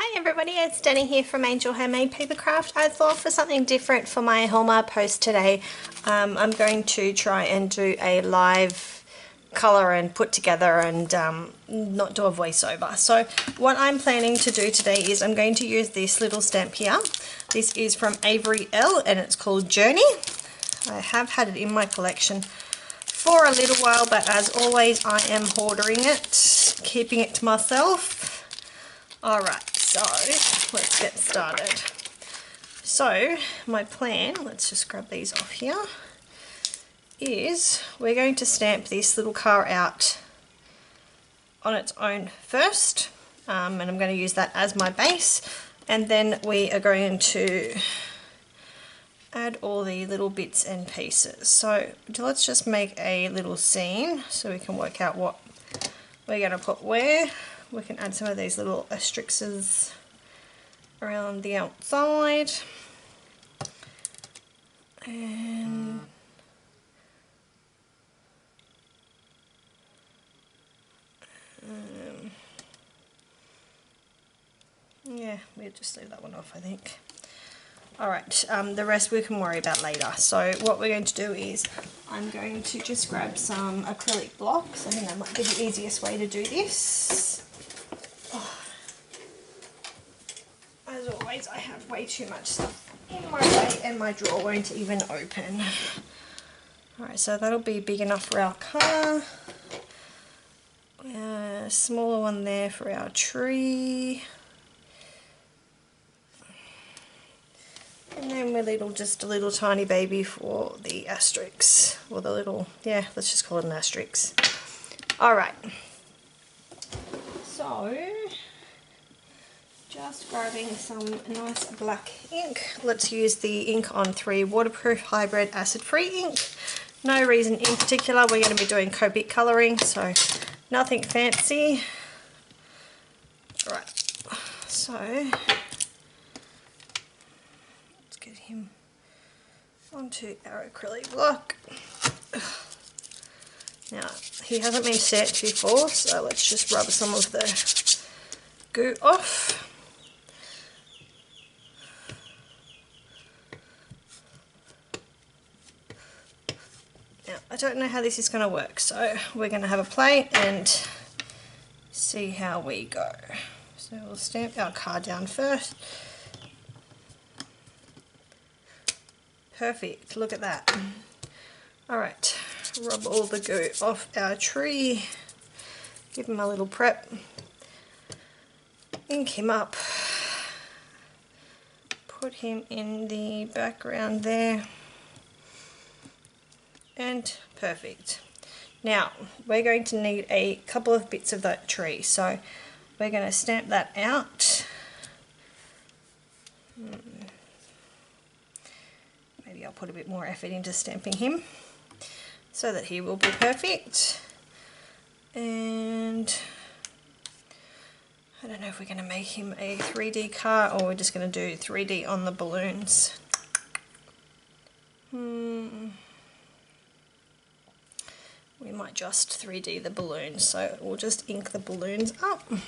Hi everybody, it's Danny here from Angel Handmade Papercraft. I thought for something different for my Helmar post today, I'm going to try and do a live colour and put together and not do a voiceover. So what I'm planning to do today is I'm going to use this little stamp here. This is from Avery Elle and it's called Journey. I have had it in my collection for a little while, but as always I am hoarding it, keeping it to myself. Alright, so let's get started. So my plan, let's just grab these off here, is we're going to stamp this little car out on its own first, and I'm going to use that as my base, and then we are going to add all the little bits and pieces. So let's just make a little scene so we can work out what we're going to put where. We can add some of these little asterisks around the outside, and yeah, we'll just leave that one off, I think. Alright, the rest we can worry about later. So what we're going to do is I'm going to just grab some acrylic blocks. I think that might be the easiest way to do this. As always, I have way too much stuff in my way and my drawer won't even open. Alright, so that'll be big enough for our car. A smaller one there for our tree. And then we're just a little tiny baby for the asterisk. Or the little, yeah, let's just call it an asterisk. Alright. So just grabbing some nice black ink. Let's use the ink on 3 waterproof hybrid acid-free ink. No reason in particular, we're going to be doing Copic colouring, so nothing fancy. Alright, so let's get him onto our acrylic block. Now, he hasn't been stamped before, so let's just rub some of the goo off. Now, I don't know how this is going to work, so we're going to have a play and see how we go. So we'll stamp our card down first. Perfect, look at that. Alright, rub all the goo off our tree. Give him a little prep. Ink him up. Put him in the background there. And perfect. Now we're going to need a couple of bits of that tree, so we're going to stamp that out. Maybe I'll put a bit more effort into stamping him so that he will be perfect. And I don't know if we're going to make him a 3D car or we're just going to do 3D on the balloons. We might just 3D the balloons, so we'll just ink the balloons up. We'll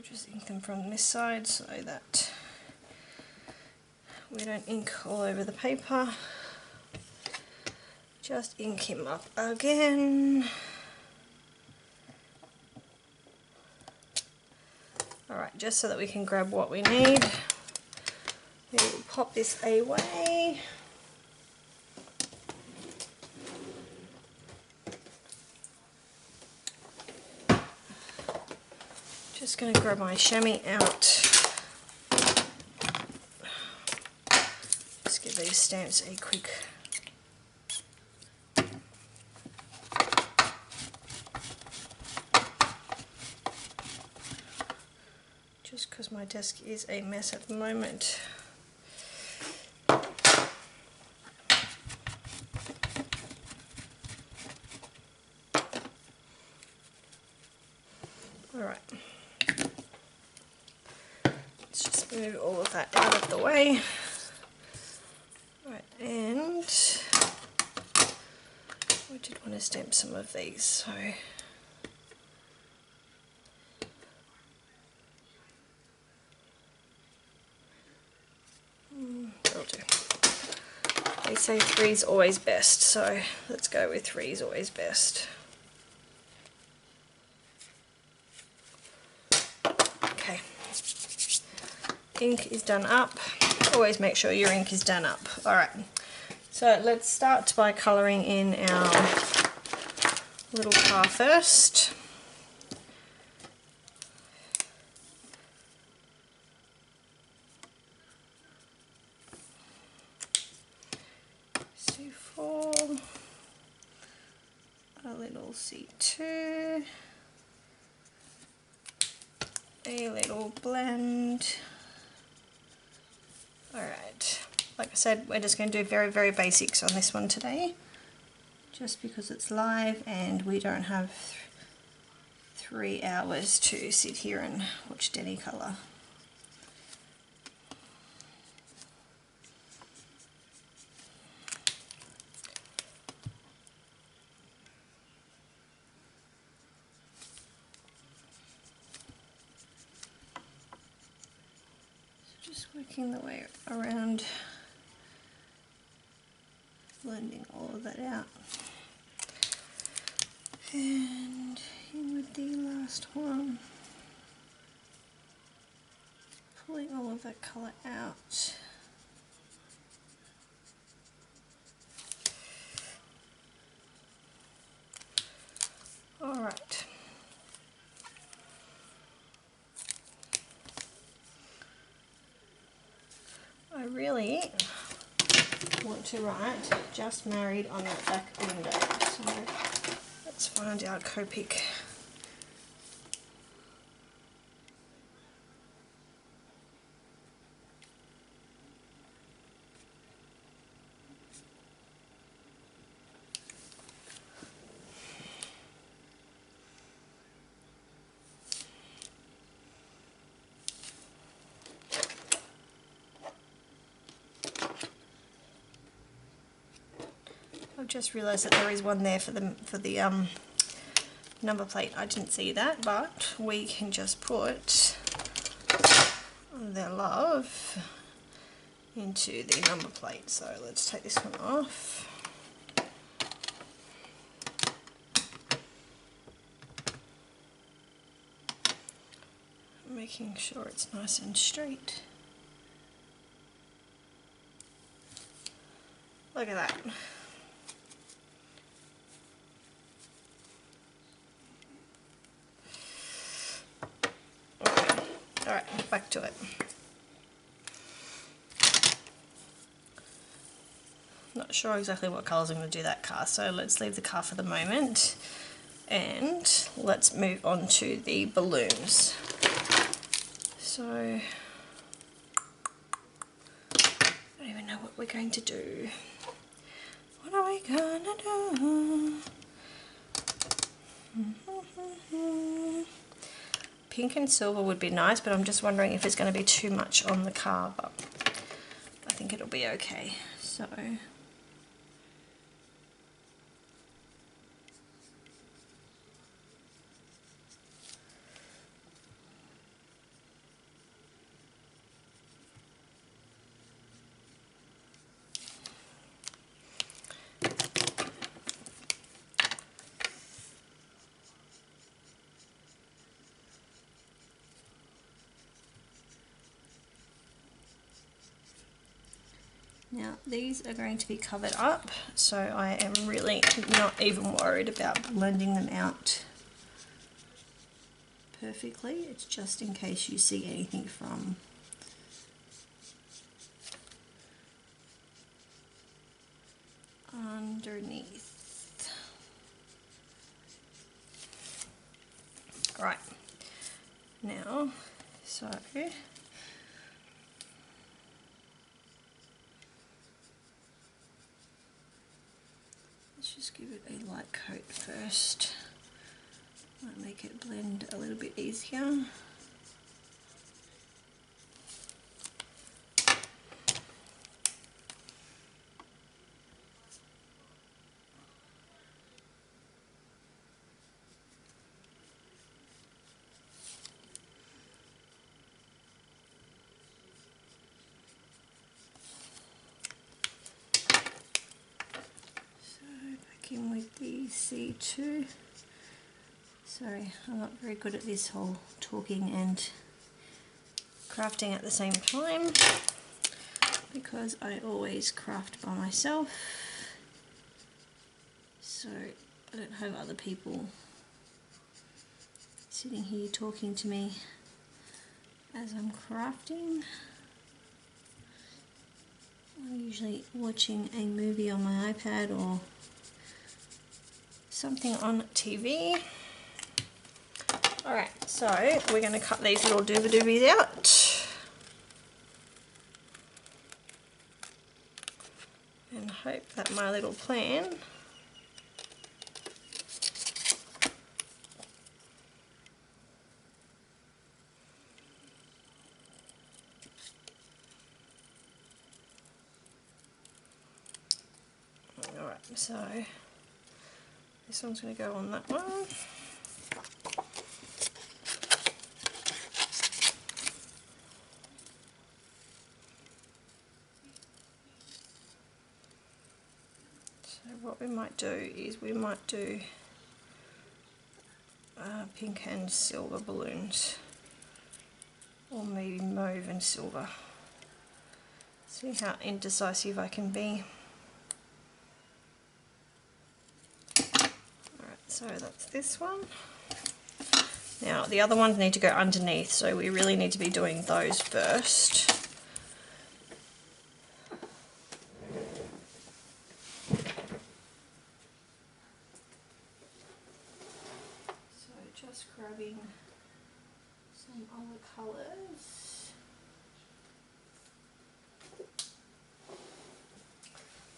just ink them from this side so that we don't ink all over the paper. Just ink him up again. Alright, just so that we can grab what we need. We'll pop this away. Just going to grab my chamois out. Just give these stamps a quick just because my desk is a mess at the moment. Alright. Let's just move all of that out of the way. Right, and I did want to stamp some of these, so say 3 is always best, so let's go with 3 is always best. Okay, ink is done up. Always make sure your ink is done up. Alright, so let's start by colouring in our little car first. C4, a little C2, a little blend. Alright, like I said, we're just going to do very, very basics on this one today, just because it's live and we don't have 3 hours to sit here and watch Denny colour. Just working the way around, blending all of that out. And in with the last one, pulling all of that colour out. Alright. I really want to write just married on that back window, so let's find our Copic. I've just realised that there is one there for the number plate. I didn't see that, but we can just put their love into the number plate. So let's take this one off. Making sure it's nice and straight. Look at that. Alright, back to it. Not sure exactly what colours I'm going to do that car, so let's leave the car for the moment and let's move on to the balloons. So, I don't even know what we're going to do. What are we going to do? Pink and silver would be nice, but I'm just wondering if it's going to be too much on the car, but I think it'll be okay. So now these are going to be covered up, so I am really not even worried about blending them out perfectly. It's just in case you see anything from underneath. Right, now, so let's just give it a light coat first. Might make it blend a little bit easier. see too. Sorry, I'm not very good at this whole talking and crafting at the same time, because I always craft by myself, so I don't have other people sitting here talking to me as I'm crafting. I'm usually watching a movie on my iPad or something on TV. Alright, so we're going to cut these little dooby-doobies out and hope that my little plan so this one's going to go on that one. So what we might do is we might do pink and silver balloons, or maybe mauve and silver. See how indecisive I can be. So that's this one. Now the other ones need to go underneath, so we really need to be doing those first. So just grabbing some other colours.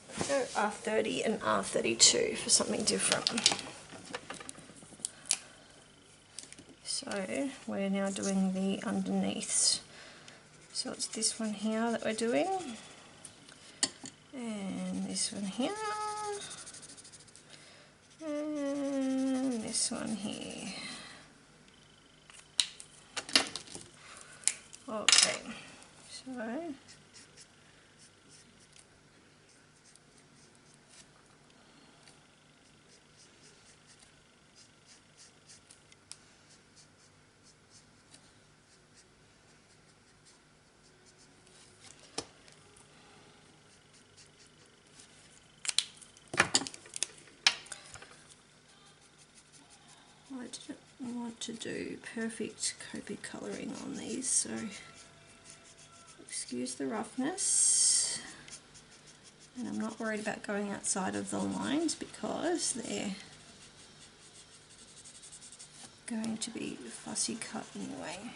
Let's go R30 and R32 for something different. So we're now doing the underneaths. So it's this one here that we're doing, and this one here, and this one here. Okay, so I didn't want to do perfect Copic colouring on these, so excuse the roughness. And I'm not worried about going outside of the lines because they're going to be fussy cut anyway.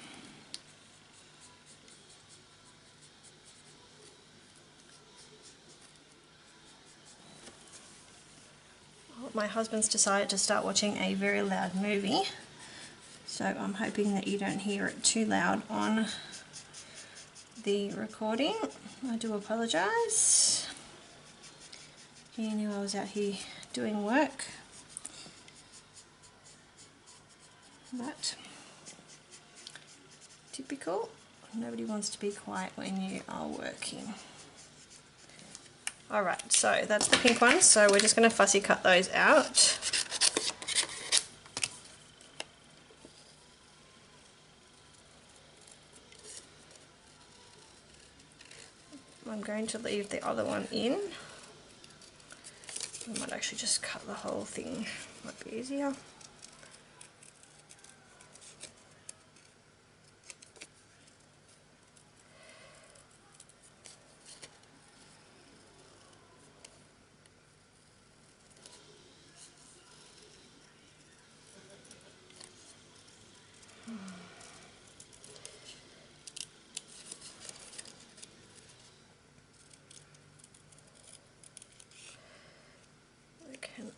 My husband's decided to start watching a very loud movie, so I'm hoping that you don't hear it too loud on the recording. I do apologise. He knew I was out here doing work, but typical, nobody wants to be quiet when you are working. Alright, so that's the pink one, so we're just going to fussy cut those out. I'm going to leave the other one in. I might actually just cut the whole thing, might be easier.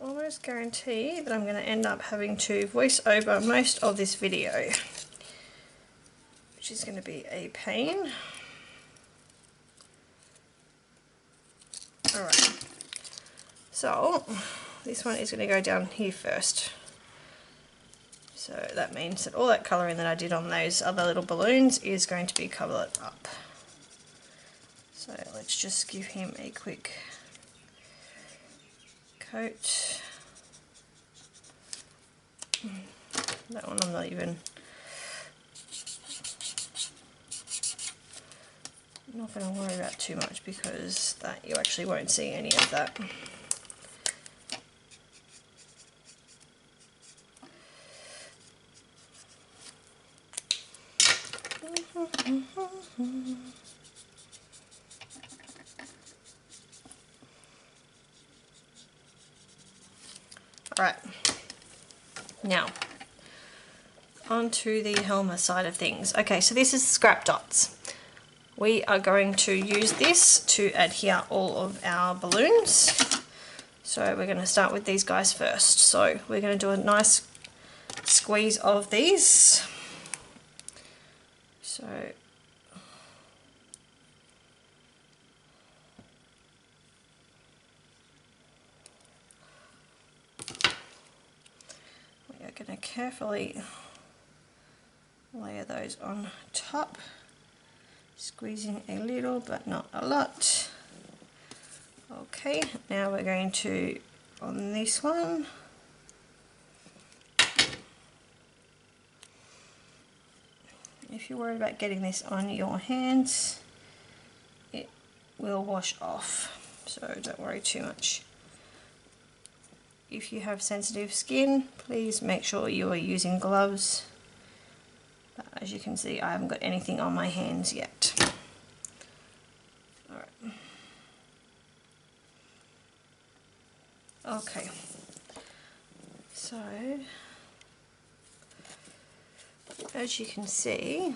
Almost guarantee that I'm going to end up having to voice over most of this video, which is going to be a pain. Alright, so this one is going to go down here first. So that means that all that colouring that I did on those other little balloons is going to be covered up. So let's just give him a quick coat. That one I'm not going to worry about too much, because that you actually won't see any of that. Alright, now onto the Helmar side of things. Okay, so this is scrap dots. We are going to use this to adhere all of our balloons. So we're going to start with these guys first. So we're going to do a nice squeeze of these. So we are going to carefully layer those on top, squeezing a little but not a lot. Okay, now we're going to, on this one, if you're worried about getting this on your hands, it will wash off, so don't worry too much. If you have sensitive skin, please make sure you are using gloves. But as you can see, I haven't got anything on my hands yet. Alright. Okay, so as you can see,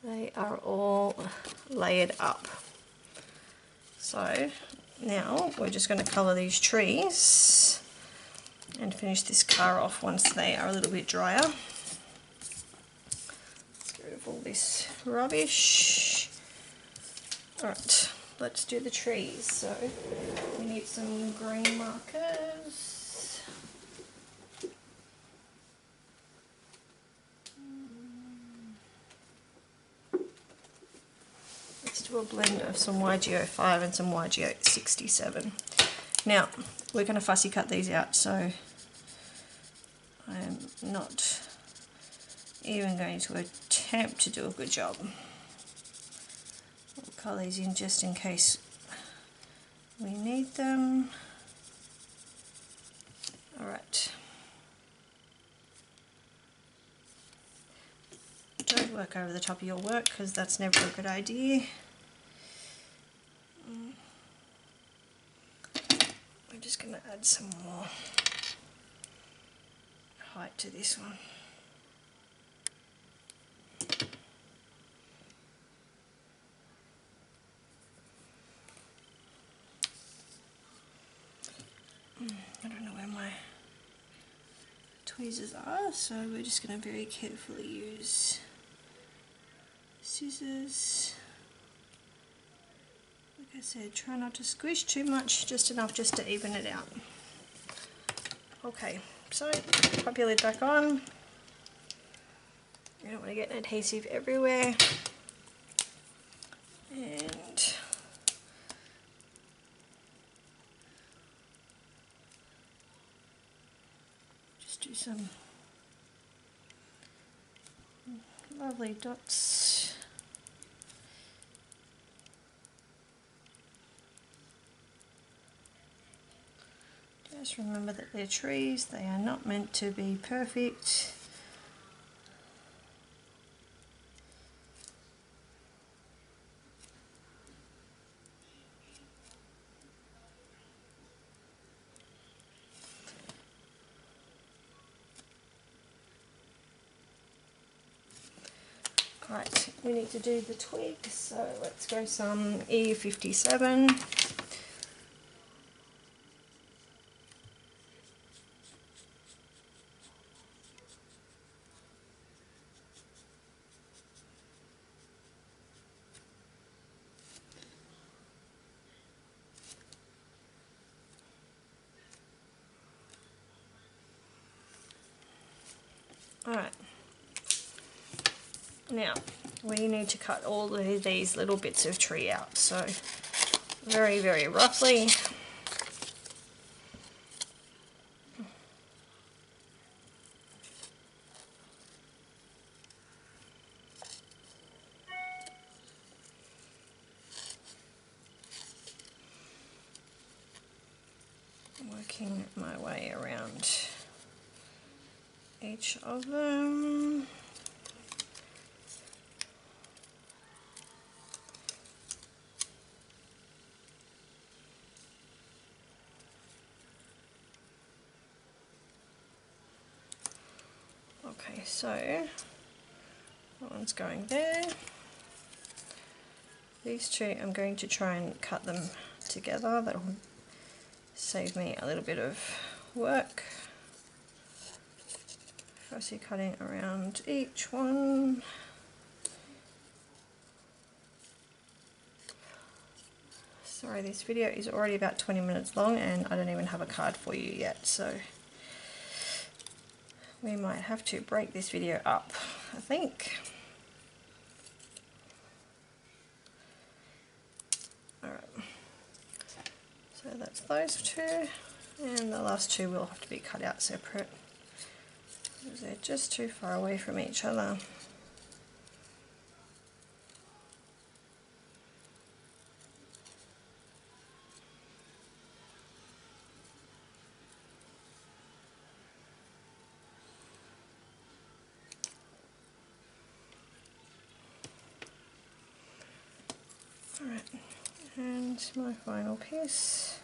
they are all layered up. So now we're just going to colour these trees and finish this car off once they are a little bit drier. Let's get rid of all this rubbish. Alright, let's do the trees. So we need some green markers. Let's do a blend of some YG05 and some YG67. Now, we're going to fussy cut these out, so I'm not even going to attempt to do a good job. We'll colour these in just in case we need them. Alright. Don't work over the top of your work, because that's never a good idea. We're just going to add some more height to this one. I don't know where my tweezers are, so we're just going to very carefully use scissors. Like I said, try not to squish too much, just enough just to even it out. Okay, so pop your lid back on. You don't want to get adhesive everywhere. And just do some lovely dots. Just remember that they're trees, they are not meant to be perfect. Right, we need to do the twigs, so let's go some E57. Alright, now we need to cut all of these little bits of tree out, so very, very roughly. working my way around each of them. Okay, so that one's going there. These two, I'm going to try and cut them together. That'll save me a little bit of work. Fussy cutting around each one. Sorry, this video is already about 20 minutes long and I don't even have a card for you yet, so we might have to break this video up, I think. Alright, so that's those two, and the last two will have to be cut out separate because they're just too far away from each other. Alright, and my final piece.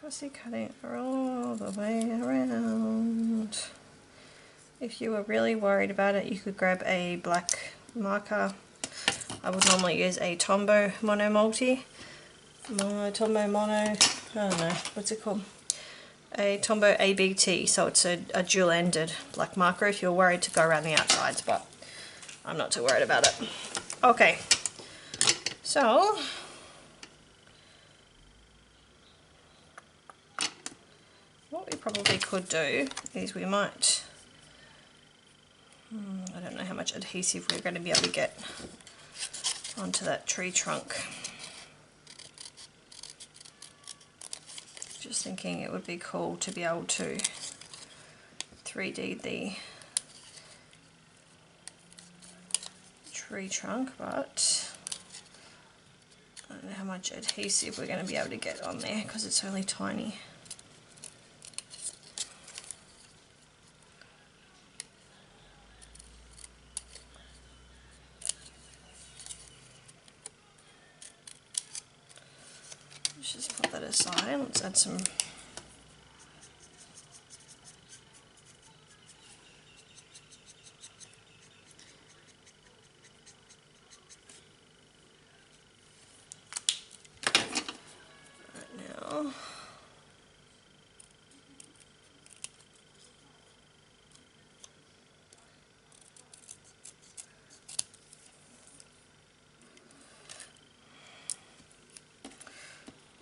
Fussy cutting all the way around. If you were really worried about it, you could grab a black marker. I would normally use a Tombow Mono Multi. Tombow Mono, I don't know, what's it called? A Tombow ABT, so it's a dual-ended black marker if you're worried to go around the outsides, but I'm not too worried about it. Okay, so what we probably could do is we might, I don't know how much adhesive we're going to be able to get onto that tree trunk. Just thinking it would be cool to be able to 3D the tree trunk, but I don't know how much adhesive we're going to be able to get on there because it's only tiny. Let's just put that aside. Let's add some now.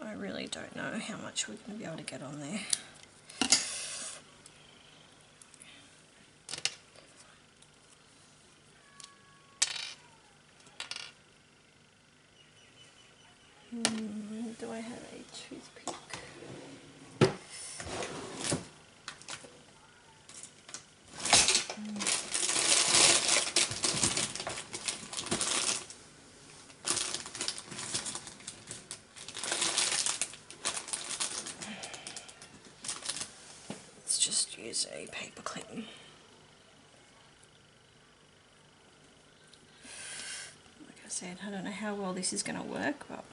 I really don't know how much we're going to be able to get on there. Do I have a toothpick? Let's just use a paper clip. Like I said, I don't know how well this is going to work, but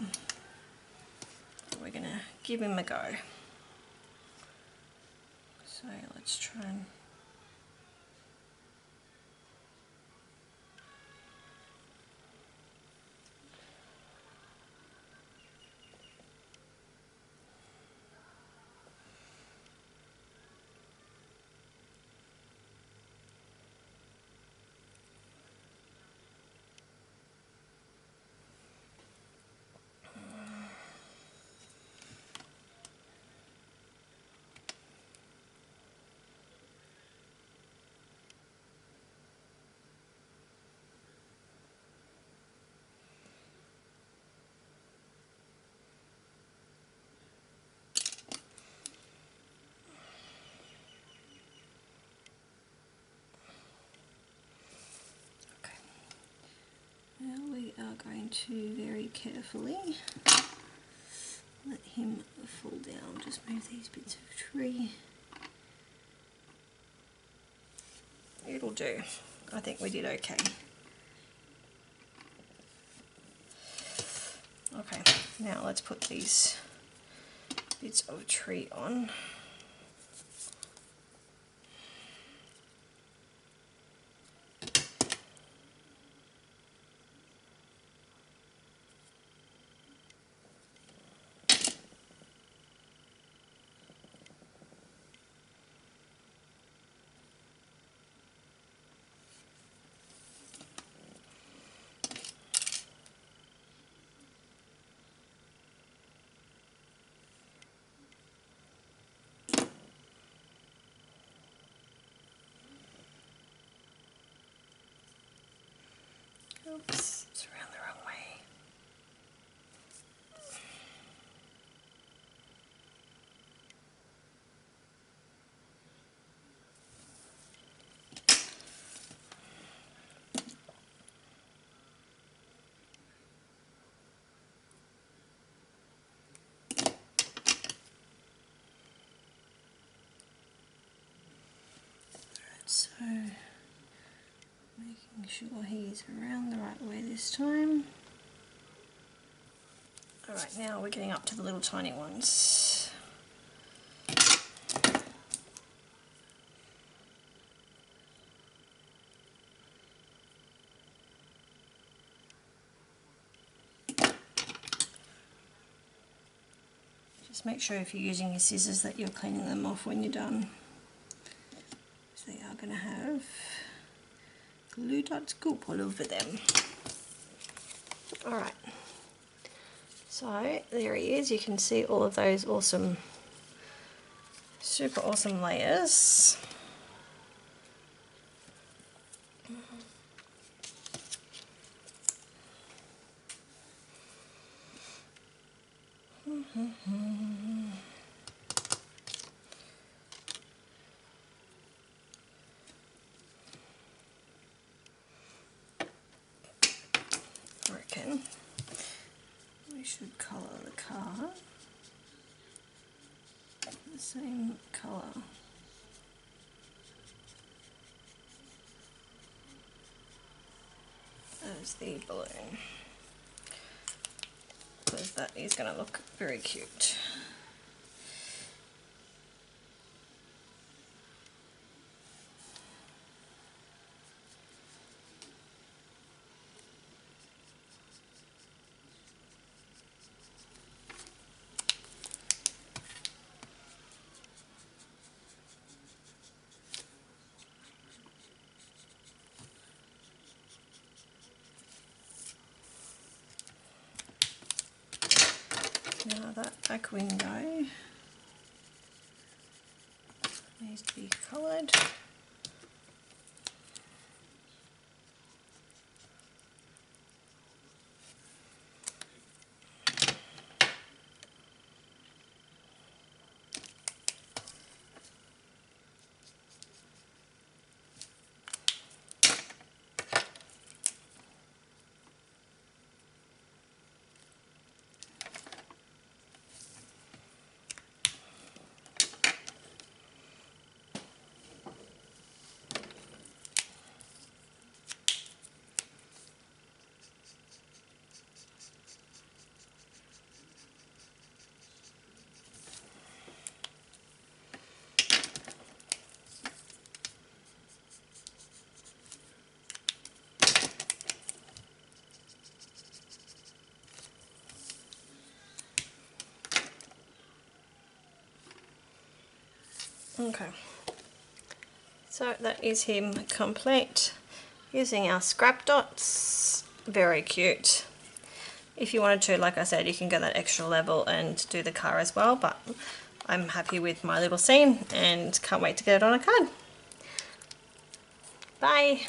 we're going to give him a go. So let's try and to very carefully let him fall down. Just move these bits of tree. It'll do. I think we did okay. Okay, now let's put these bits of tree on. Oops, it's around the wrong way. Alright, so making sure he's around the right way this time. Alright, now we're getting up to the little tiny ones. Just make sure if you're using your scissors that you're cleaning them off when you're done, because they are going to have glue dots goop all over them. Alright, so there he is. You can see all of those awesome, super awesome layers. I reckon we should colour the car the same colour as the balloon, because that is going to look very cute. Now that back window needs to be coloured. Okay, so that is him complete using our scrap dots. Very cute. If you wanted to, like I said, you can go that extra level and do the car as well, but I'm happy with my little scene and can't wait to get it on a card. Bye!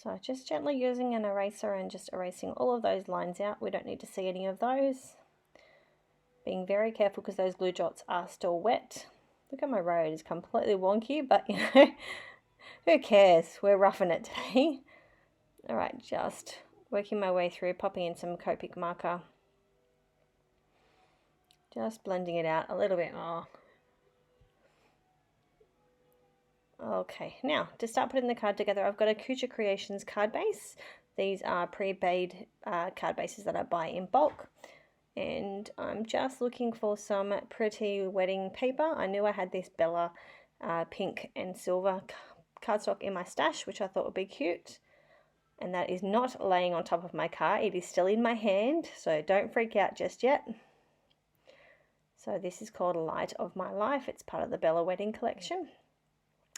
So just gently using an eraser and just erasing all of those lines out. We don't need to see any of those. Being very careful because those glue dots are still wet. Look at my road, it's completely wonky, but you know, who cares? We're roughing it today. All right, just working my way through, popping in some Copic marker. Just blending it out a little bit more. Okay, now to start putting the card together, I've got a Kucha Creations card base. These are pre-made card bases that I buy in bulk. And I'm just looking for some pretty wedding paper. I knew I had this Bella pink and silver cardstock in my stash, which I thought would be cute. And that is not laying on top of my car. It is still in my hand, so don't freak out just yet. So this is called Light of My Life. It's part of the Bella Wedding collection.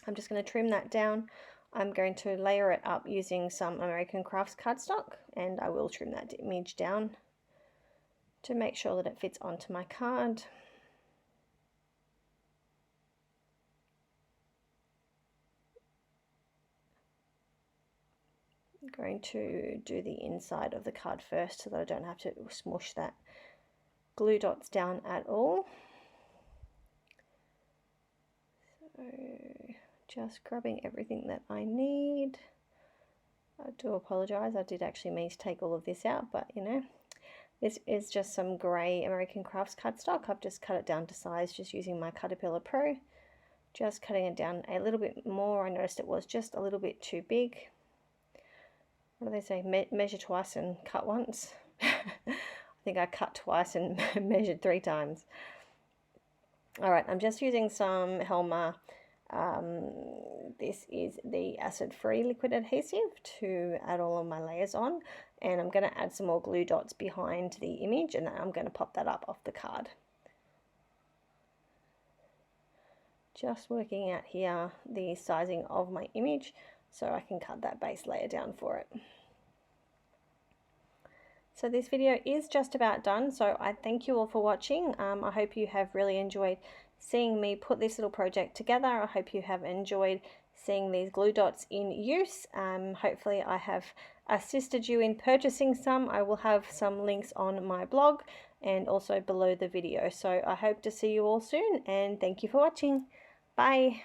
I'm just going to trim that down. I'm going to layer it up using some American Crafts cardstock, and I will trim that image down to make sure that it fits onto my card. I'm going to do the inside of the card first so that I don't have to smush that glue dots down at all. So just grabbing everything that I need. I do apologize, I did actually mean to take all of this out, but you know, this is just some grey American Crafts cardstock. I've just cut it down to size just using my Caterpillar Pro. Just cutting it down a little bit more. I noticed it was just a little bit too big. What do they say? Measure twice and cut once. I think I cut twice and measured 3 times. Alright, I'm just using some Helmar. This is the acid-free liquid adhesive to add all of my layers on, and I'm going to add some more glue dots behind the image, and then I'm going to pop that up off the card. Just working out here the sizing of my image so I can cut that base layer down for it. So this video is just about done, so I thank you all for watching. I hope you have really enjoyed seeing me put this little project together. I hope you have enjoyed seeing these glue dots in use. Hopefully I have assisted you in purchasing some. I will have some links on my blog and also below the video. So I hope to see you all soon, and thank you for watching. Bye.